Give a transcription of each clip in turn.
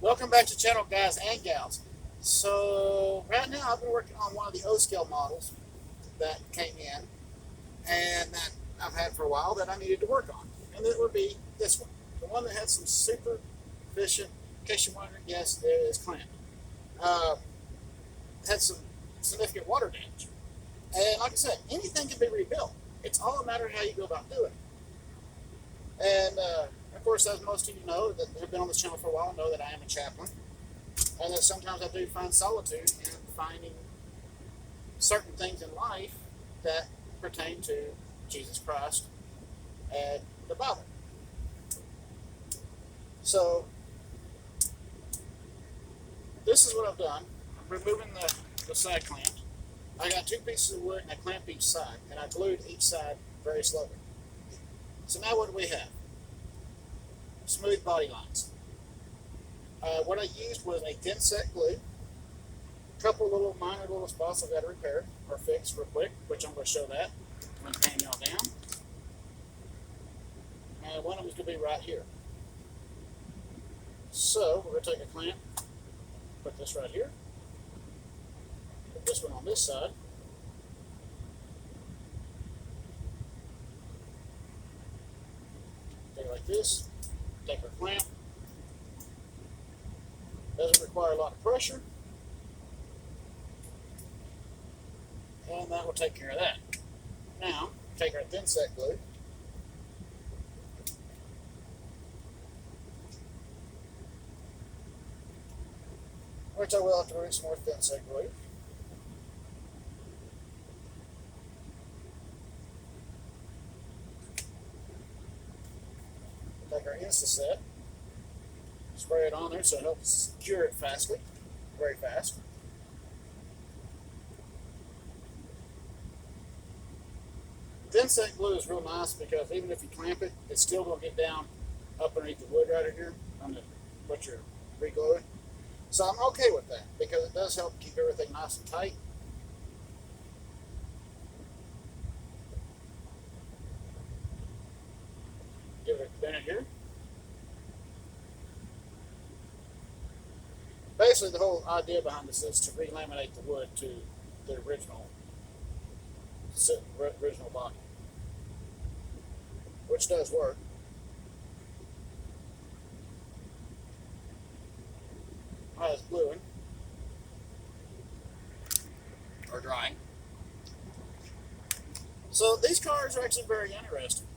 Welcome back to the channel, guys and gals. So right now I've been working on one of the O-scale models that came in and that I've had for a while that I needed to work on. And it would be this one. The one that had some super efficient, in case you're wondering, yes, it is clamped. Had some significant water damage. And like I said, anything can be rebuilt. It's all a matter of how you go about doing it. And of course, as most of you know that have been on this channel for a while, know that I am a chaplain. And that sometimes I do find solitude in finding certain things in life that pertain to Jesus Christ and the Bible. So this is what I've done. I'm removing the side clamp. I got two pieces of wood and I clamped each side, and I glued each side very slowly. So now what do we have? Smooth body lines. What I used was a thin set glue, a couple little minor little spots I've got to repair or fix real quick, which I'm going to show that when I'm panning y'all down. And one of them is going to be right here. So we're going to take a clamp, put this right here, put this one on this side, take it like this, take our clamp. Doesn't require a lot of pressure, and that will take care of that. Now, take our thin set glue, which I will have to remove some more thin set glue. Take our Insta-Set, spray it on there so it helps cure it fastly, very fast. Thin set glue is real nice because even if you clamp it, it's still going to get down up underneath the wood right here on what you're re-gluing. So I'm okay with that because it does help keep everything nice and tight. Give it a minute here. Basically, the whole idea behind this is to relaminate the wood to the original body, which does work. While it's gluing or drying. So these cars are actually very interesting.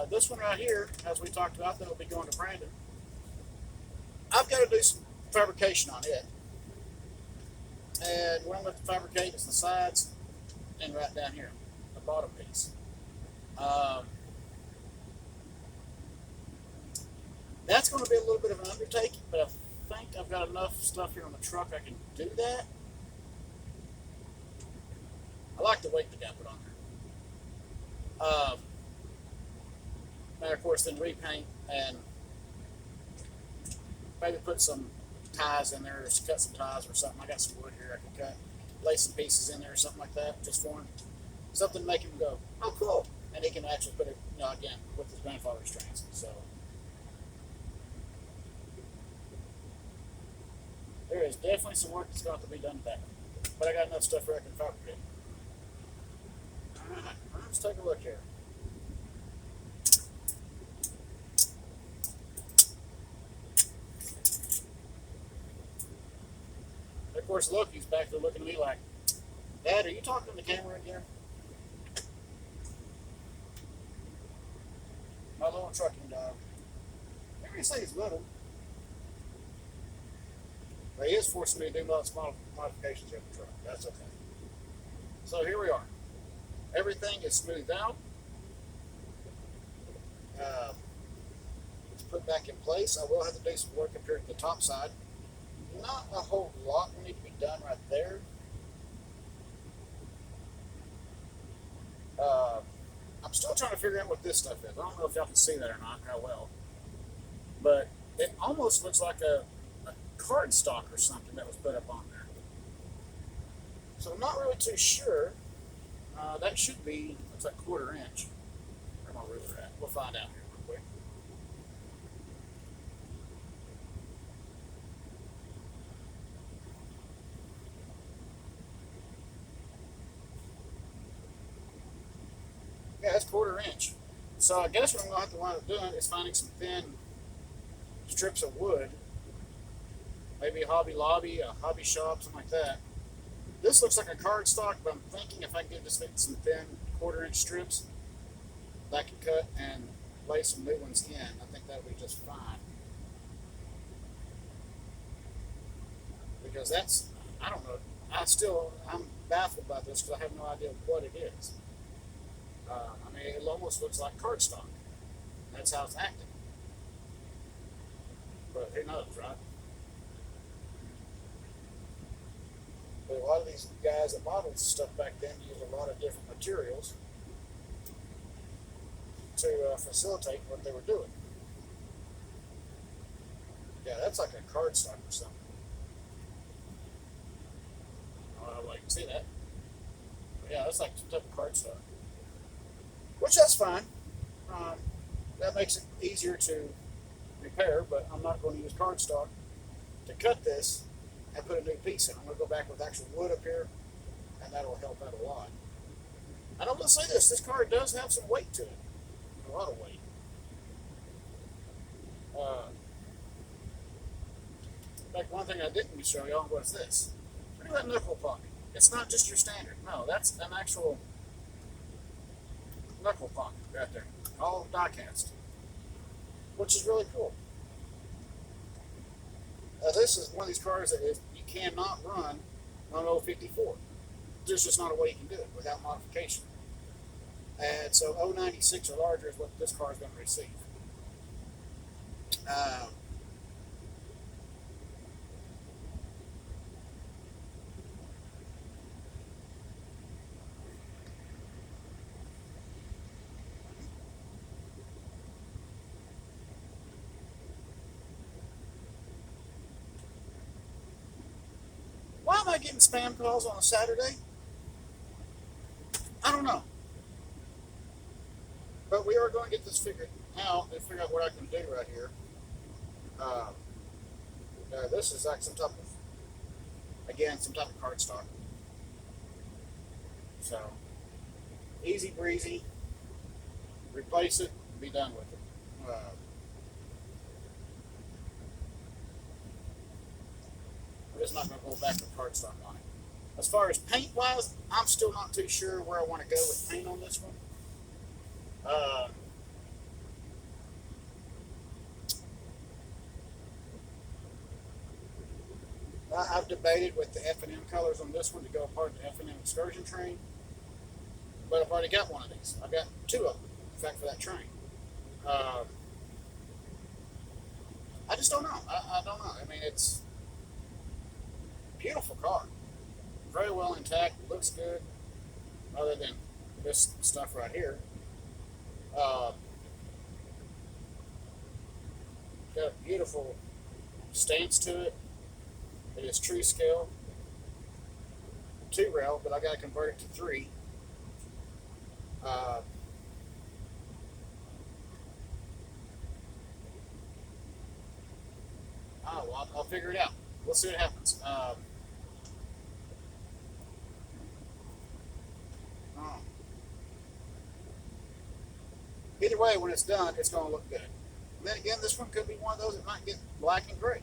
This one right here, as we talked about, that will be going to Brandon. I've got to do some fabrication on it, and what I'm going to fabricate is the sides and right down here, the bottom piece. That's going to be a little bit of an undertaking, but I think I've got enough stuff here on the truck I can do that. I like the weight that got put on there. Now, of course, then repaint and maybe put some ties in there, or cut some ties or something. I got some wood here I can cut, lay some pieces in there or something like that, just for him. Something to make him go, oh, cool. And he can actually put it, again, with his grandfather's trains. So there is definitely some work that's got to be done to that. But I got enough stuff where I can fabricate. All right, let's take a look here. Of course, Loki's back there looking at me like, Dad, are you talking to the camera again? My little trucking dog. Maybe you say he's little. But he is forcing me to do lots of modifications in the truck. That's okay. So here we are. Everything is smoothed out. It's put back in place. I will have to do some work up here at the top side. Not a whole lot will need to be done right there. I'm still trying to figure out what this stuff is. I don't know if y'all can see that or not, how well. But it almost looks like a cardstock or something that was put up on there. So I'm not really too sure. That should be, looks like 1/4 inch. Where's my ruler at? We'll find out here real quick. Yeah, it's 1/4 inch. So I guess what I'm going to have to wind up doing is finding some thin strips of wood, maybe a Hobby Lobby, a hobby shop, something like that. This looks like a cardstock, but I'm thinking if I can get this some thin 1/4 inch strips that I can cut and lay some new ones in, I think that'll be just fine. Because that's, I don't know, I'm baffled by this because I have no idea what it is. I mean, it almost looks like cardstock. That's how it's acting. But who knows, right? But a lot of these guys that modeled stuff back then used a lot of different materials to facilitate what they were doing. Yeah, that's like a cardstock or something. I don't know if I can see that. But yeah, that's like some type of cardstock. Which that's fine. Um, that makes it easier to repair, but I'm not going to use cardstock to cut this and put a new piece in. I'm going to go back with actual wood up here, and that'll help out a lot. And I'm going to say this card does have some weight to it. A lot of weight. In fact, one thing I didn't show y'all was this. Look at that knuckle pocket. It's not just your standard. No, that's an actual knuckle pocket right there. All die cast. Which is really cool. This is one of these cars that you cannot run on 054. There's just not a way you can do it without modification. And so 096 or larger is what this car is going to receive. Why am I getting spam calls on a Saturday? I don't know. But we are going to get this figured out and figure out what I can do right here. This is like some type of cardstock. So, easy breezy. Replace it, be done with it. I'm just not going to go back to cardstock on it. As far as paint wise, I'm still not too sure where I want to go with paint on this one. I've debated with the F&M colors on this one to go apart the F&M excursion train, but I've already got one of these. I've got two of them, in fact, for that train. I just don't know. I don't know. I mean, it's a beautiful car. Very well intact. Looks good, other than this stuff right here. Got a beautiful stance to it. It is true scale, 2 rail, but I got to convert it to 3. Oh, well, I'll figure it out. We'll see what happens. Either way, when it's done, it's going to look good. And then again, this one could be one of those that might get black and gray.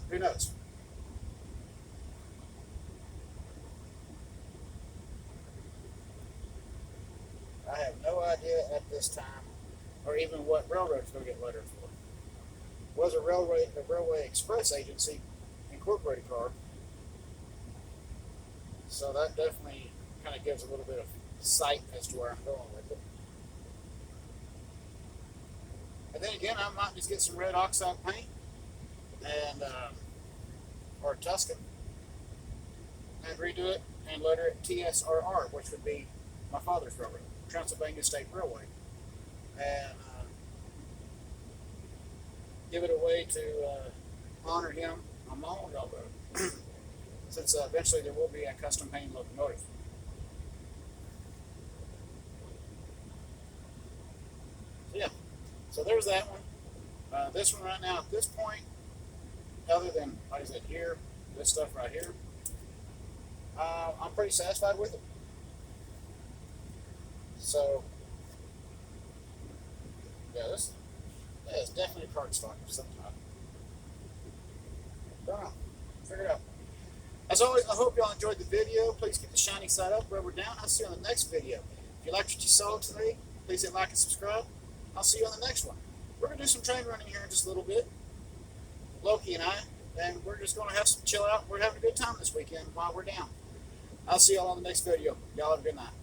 Who knows? I have no idea at this time, or even what railroad is going to get lettered for. Was a railway express agency incorporated car, so that definitely kind of gives a little bit of sight as to where I'm going with it. And then again, I might just get some red oxide paint and or Tuscan and redo it and letter it TSRR, which would be my father's railroad, Transylvania State Railway, and give it a way to honor him on my own railroad, since eventually there will be a custom painted locomotive. So yeah, so there's that one. This one right now at this point, other than, like I said, here, this stuff right here, I'm pretty satisfied with it. So Yeah, that is definitely a cardstock of some type. Don't know. Figure it out. As always, I hope y'all enjoyed the video. Please keep the shiny side up, rubber down. I'll see you on the next video. If you liked what you saw today, please hit like and subscribe. I'll see you on the next one. We're going to do some train running here in just a little bit, Loki and I, and we're just going to have some chill out. We're having a good time this weekend while we're down. I'll see y'all on the neall next video. Y'all have a good night.